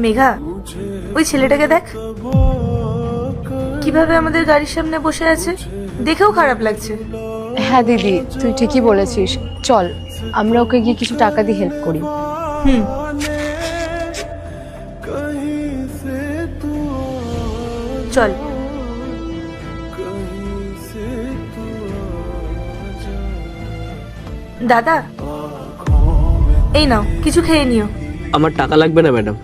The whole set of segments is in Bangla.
মেঘা, ওই ছেলেটাকে দেখ কিভাবে আমাদের গাড়ির সামনে বসে আছে, দেখেও খারাপ লাগছে। হ্যাঁ দিদি, তুই ঠিকই বলেছিস। চল আমরা ওকে গিয়ে কিছু টাকা দিয়ে হেল্প করি। হুম। চল। দাদা, এই নাও কিছু খেয়ে নিও। আমার টাকা লাগবে না ম্যাডাম।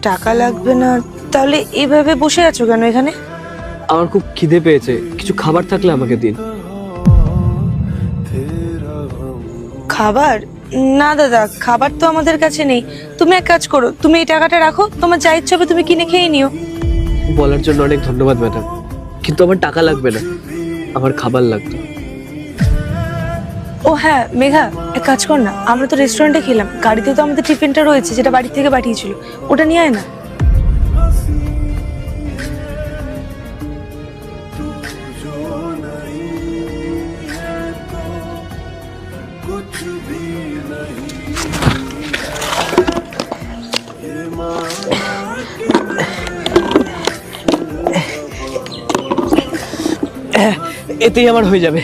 টাকা লাগবে না? তাহলে এভাবে বসে আছো কেন এখানে? আমার খুব খিদে পেয়েছে, কিছু খাবার থাকলে আমাকে দিন। খাবার? না দাদা, খাবার তো আমাদের কাছে নেই। তুমি এক কাজ করো, তুমি এই টাকাটা রাখো, তোমার যা ইচ্ছা হবে তুমি কিনে খেয়ে নিও। বলার জন্য অনেক ধন্যবাদ ম্যাডাম, কিন্তু আমার টাকা লাগবে না, আমার খাবার লাগবে। ও হ্যাঁ মেঘা, এক কাজ কর না, আমরা তো রেস্টুরেন্টে খেলাম, গাড়িতে তো আমাদের টিফিনটা রয়েছে যেটা বাড়ি থেকে পাঠিয়েছিল, ওটা নিয়ে আয় না। এতেই আমার হয়ে যাবে।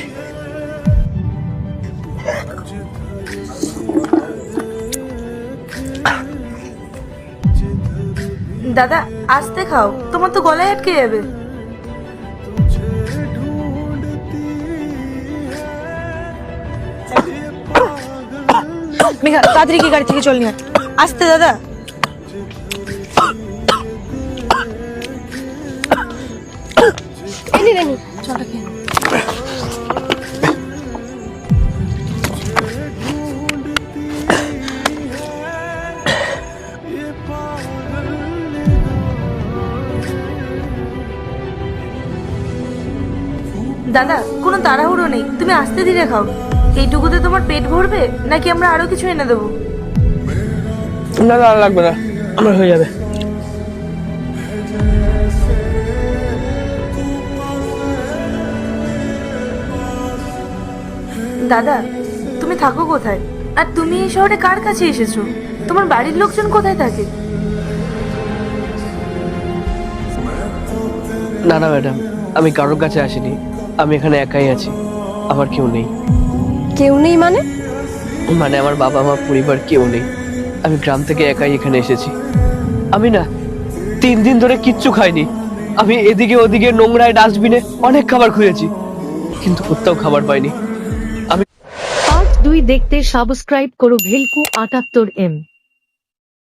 দাদা আস্তে খাও, তোমার তো গলায় আটকে যাবে। মেঘা তাড়াতাড়ি কি গাড়ি থেকে চল নিয়ে আস্তে। দাদা দাদা কোনো তাড়াহুড়ো নেই, তুমি আস্তে ধীরে খাও। এইটুকুতে তোমার পেট ভরবে নাকি আমরা আরো কিছু এনে দেবো? না না, লাগবে না, আমার হয়ে যাবে। দাদা তুমি থাকো কোথায়, আর তুমি এই শহরে কার কাছে এসেছো? তোমার বাড়ির লোকজন কোথায় থাকে? না না ম্যাডাম, আমি কারোর কাছে আসিনি, আমি এখানে একাই আছি, আমার কেউ নেই। কেউ নেই মানে? মানে আমার বাবা মা পরিবার কেউ নেই, আমি গ্রাম থেকে একাই এখানে এসেছি। আমি না 3 দিন ধরে কিচ্ছু খাইনি, আমি এদিকে ওদিকে নোংরায় ডাস্টবিনে অনেক খাবার খুঁজেছি, কিন্তু কোথাও খাবার পাইনি। পার্ট 2 দেখতে সাবস্ক্রাইব করো ভেলকু 78M।